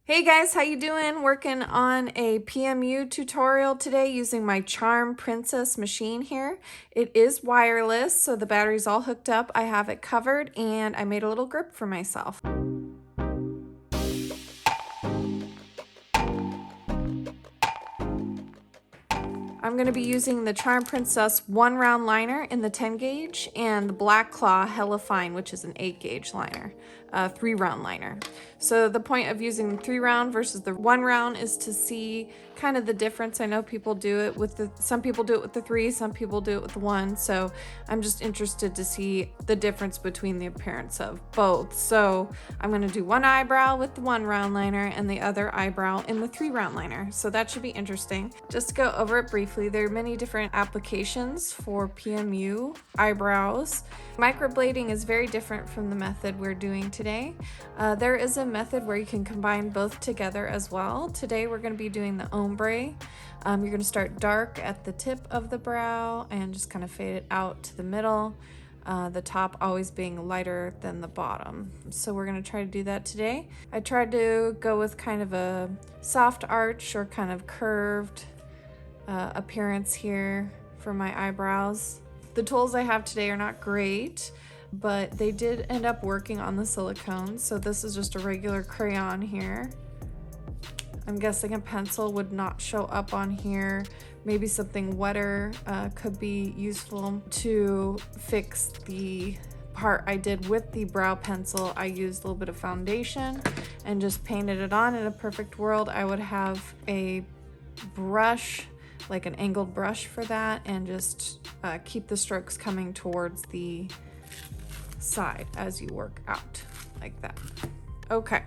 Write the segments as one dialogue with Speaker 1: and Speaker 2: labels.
Speaker 1: Hey guys, how you doing? Working on a PMU tutorial today using my Charme Princess machine here. It is wireless, so the battery's all hooked up. I have it covered and I made a little grip for myself. I'm going to be using the Charme Princess 1 round liner in the 10 gauge and the Black Claw Hella Fine, which is an 8 gauge liner, 3 round liner. So the point of using the 3 round versus the 1 round is to see kind of the difference. I know people do it with some people do it with the 3, some people do it with the 1. So I'm just interested to see the difference between the appearance of both. So I'm going to do one eyebrow with the 1 round liner and the other eyebrow in the 3 round liner. So that should be interesting. Just to go over it briefly, there are many different applications for PMU eyebrows. Microblading is very different from the method we're doing today. There is a method where you can combine both together as well. Today we're going to be doing the ombre. You're going to start dark at the tip of the brow and just kind of fade it out to the middle. The top always being lighter than the bottom. So we're going to try to do that today. I tried to go with kind of a soft arch or kind of curved appearance here for my eyebrows. The tools I have today are not great, but they did end up working on the silicone. So this is just a regular crayon here. I'm guessing a pencil would not show up on here. Maybe something wetter could be useful to fix the part I did with the brow pencil. I used a little bit of foundation and just painted it on. In a perfect world, I would have a brush, like an angled brush for that, and just keep the strokes coming towards the side as you work out like that. Okay,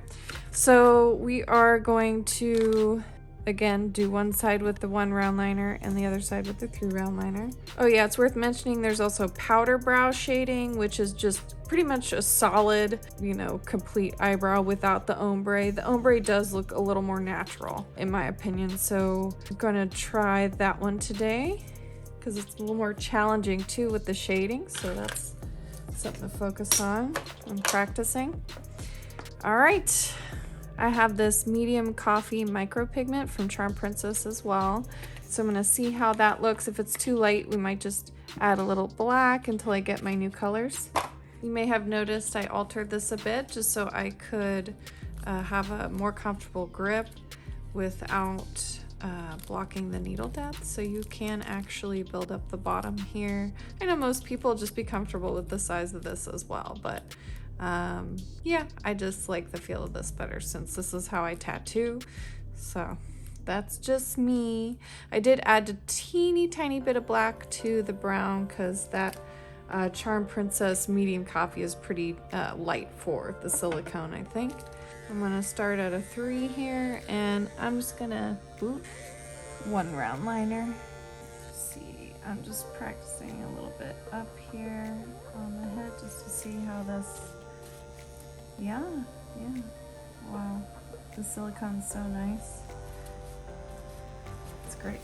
Speaker 1: so we are going to again do one side with the 1 round liner and the other side with the 3 round liner. Oh yeah, it's worth mentioning there's also powder brow shading, which is just pretty much a solid, complete eyebrow without the ombre. The ombre does look a little more natural in my opinion, so I'm gonna try that one today because it's a little more challenging too with the shading, so that's something to focus on when practicing. All right, I have this medium coffee micropigment from Charme Princess as well. So I'm gonna see how that looks. If it's too light, we might just add a little black until I get my new colors. You may have noticed I altered this a bit just so I could have a more comfortable grip without blocking the needle depth. So you can actually build up the bottom here. I know most people just be comfortable with the size of this as well, but yeah, I just like the feel of this better since this is how I tattoo. So that's just me. I did add a teeny tiny bit of black to the brown because that Charme Princess medium coffee is pretty light for the silicone, I think. I'm gonna start at a 3 here and I'm just gonna 1 round liner. Let's see, I'm just practicing a little bit up here on the head just to see how this. Yeah, wow, the silicone's so nice. It's great.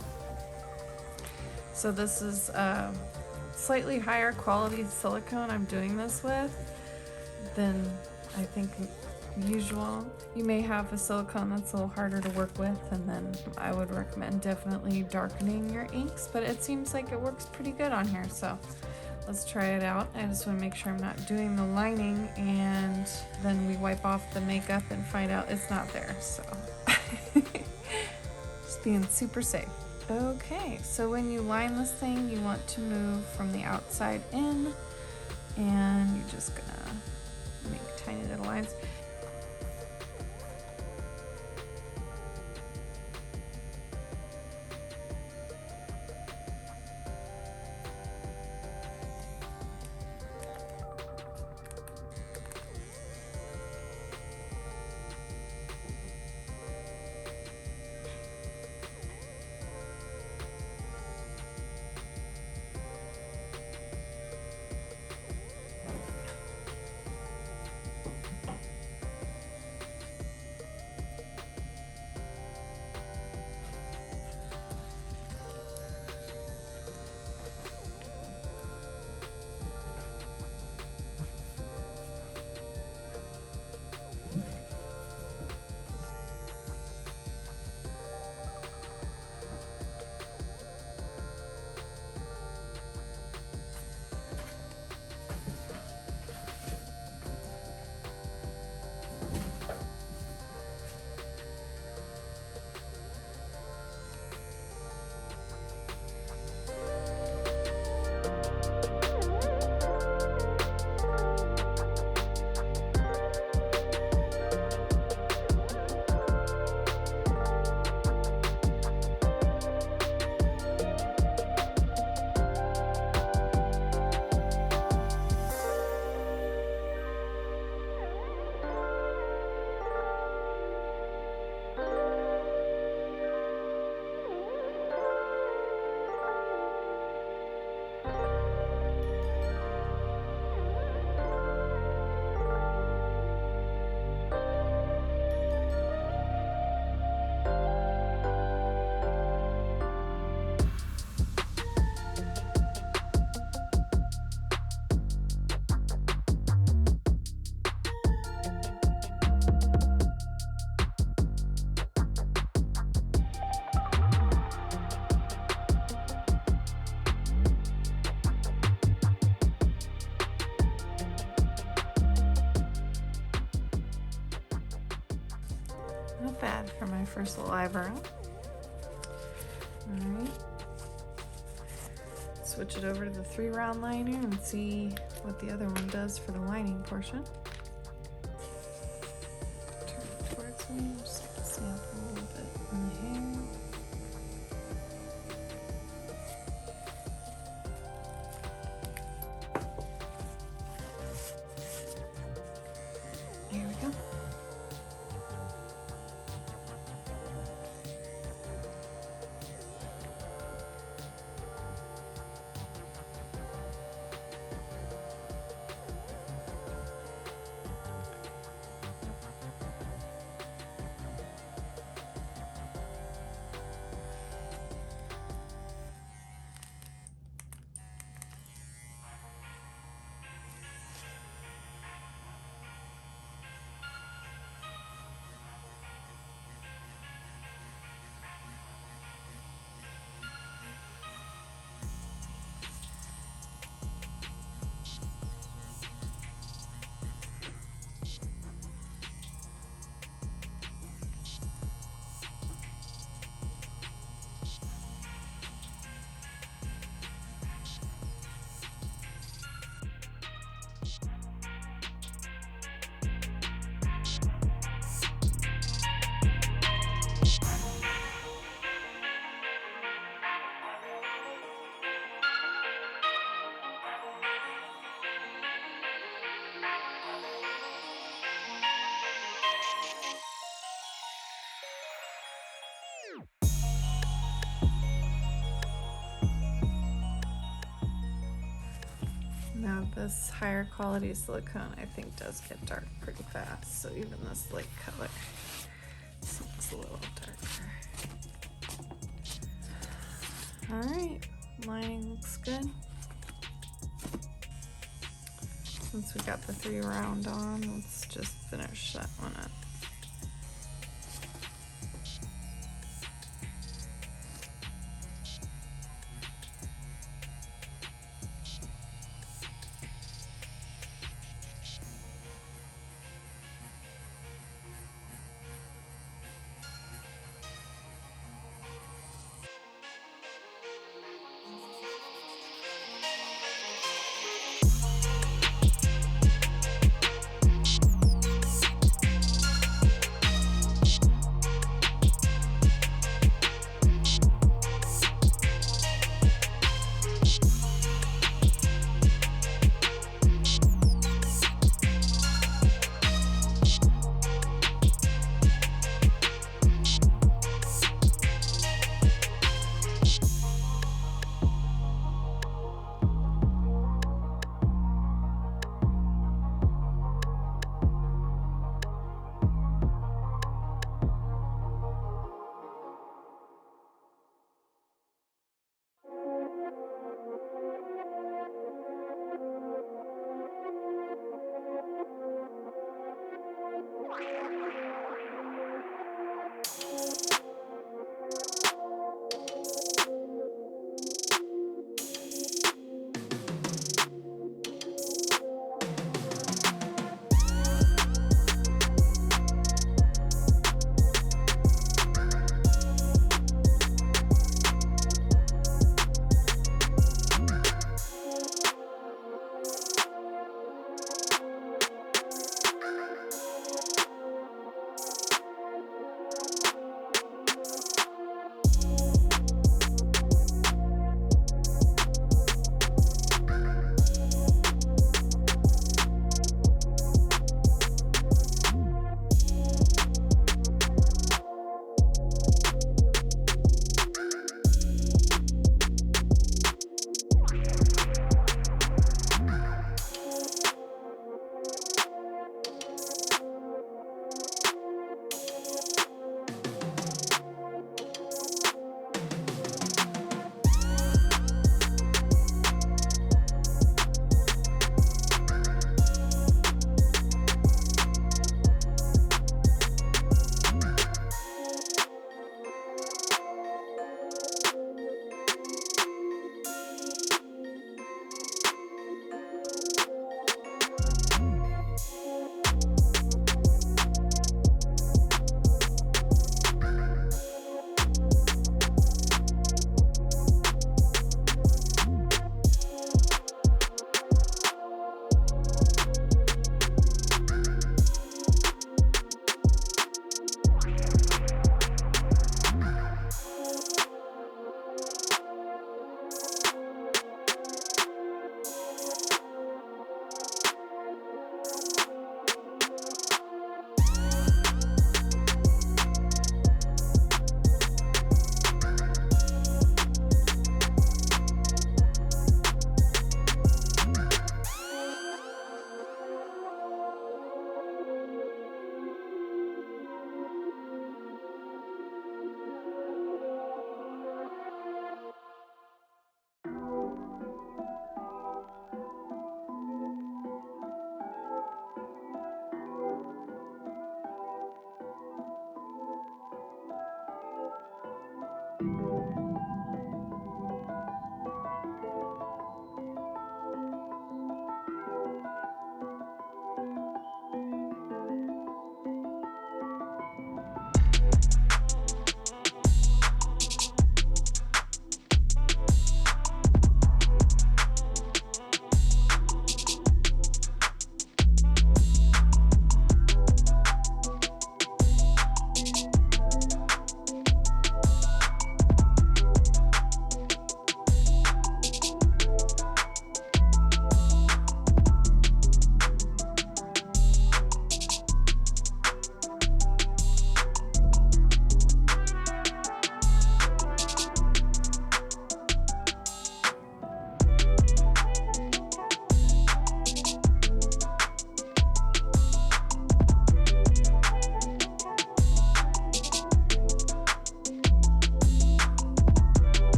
Speaker 1: So this is slightly higher quality silicone I'm doing this with than I think usual. You may have a silicone that's a little harder to work with, and then I would recommend definitely darkening your inks, but it seems like it works pretty good on here, so let's try it out. I just want to make sure I'm not doing the lining and then we wipe off the makeup and find out it's not there, so just being super safe. Okay, so when you line this thing, you want to move from the outside in, and you're just gonna make tiny little lines. Not bad for my first little eyebrow. Alright. Switch it over to the 3-round liner and see what the other one does for the lining portion. Turn it towards me, just sample a little bit in the hair. Here we go. Now this higher quality silicone I think does get dark pretty fast, so even this light color seems a little darker. Alright, lining looks good. Since we got the 3-round on, let's just finish that one up.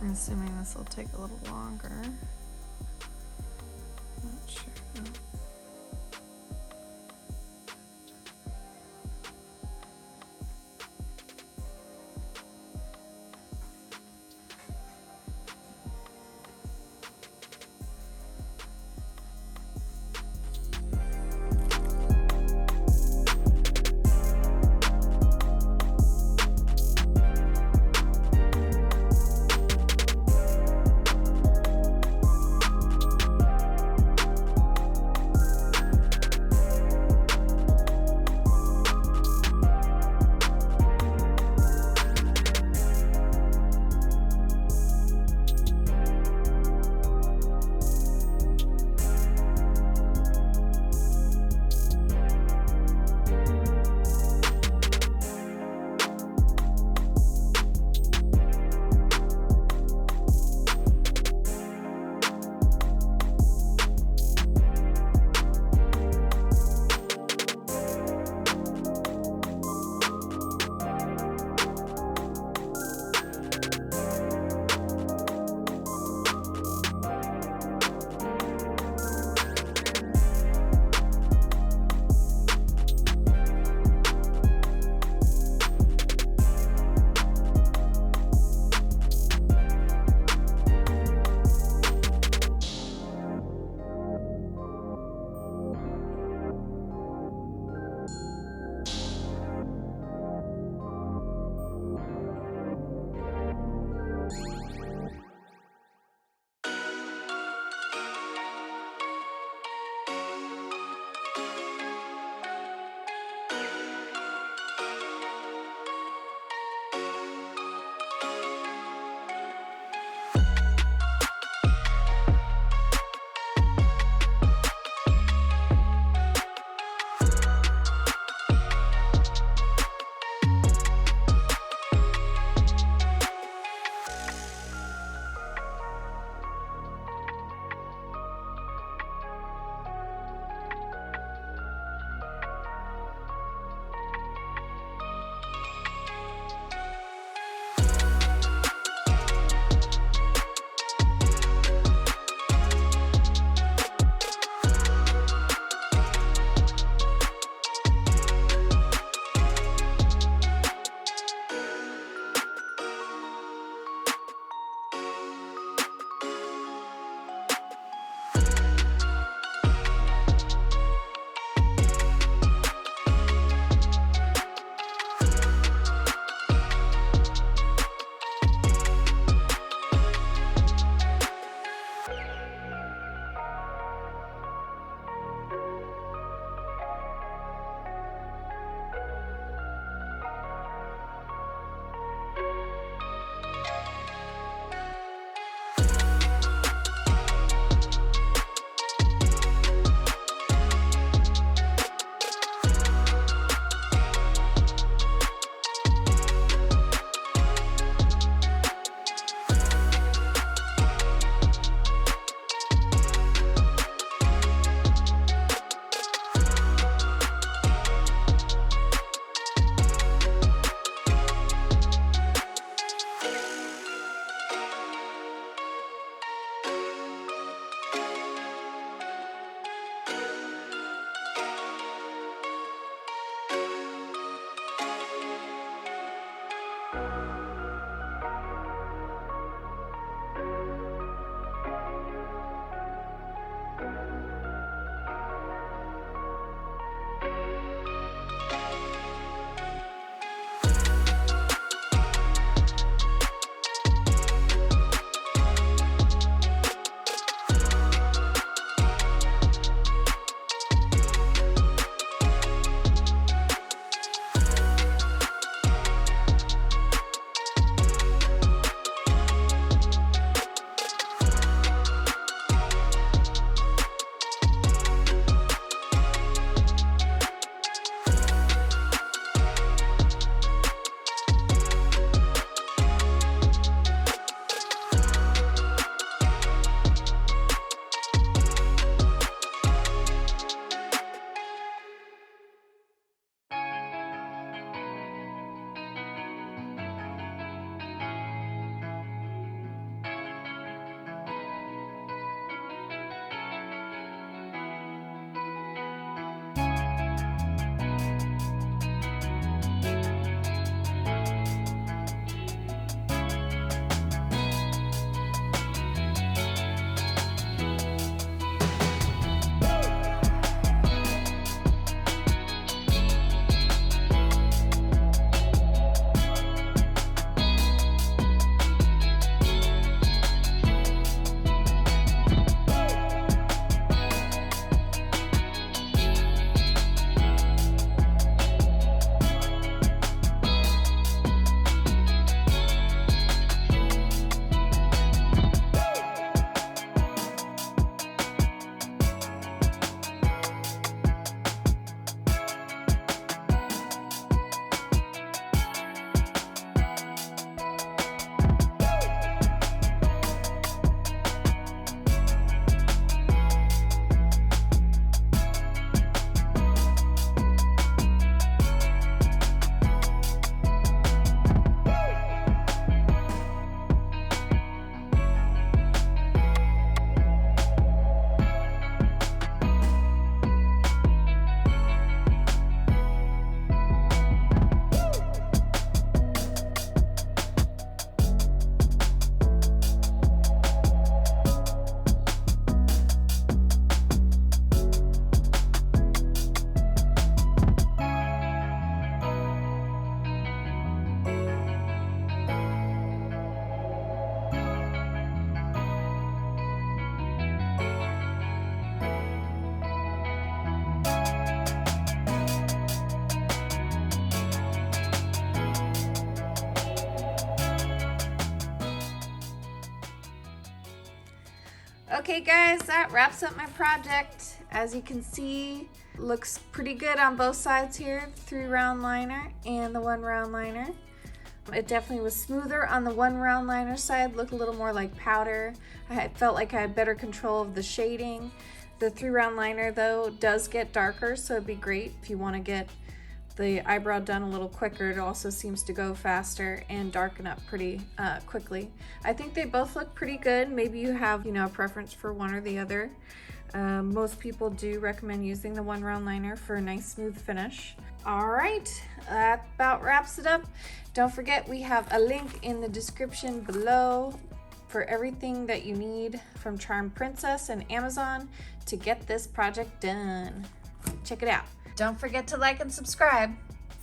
Speaker 1: I'm assuming this will take a little longer. Not sure. Okay guys, that wraps up my project. As you can see, looks pretty good on both sides here, the 3 round liner and the 1 round liner. It definitely was smoother on the 1 round liner side, looked a little more like powder. I felt like I had better control of the shading. The 3 round liner though does get darker, so it'd be great if you want to get the eyebrow done a little quicker. It also seems to go faster and darken up pretty quickly. I think they both look pretty good. Maybe you have, a preference for one or the other. Most people do recommend using the 1 round liner for a nice smooth finish. All right, that about wraps it up. Don't forget, we have a link in the description below for everything that you need from Charme Princess and Amazon to get this project done. Check it out. Don't forget to like and subscribe.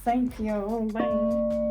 Speaker 2: Thank you. Bye.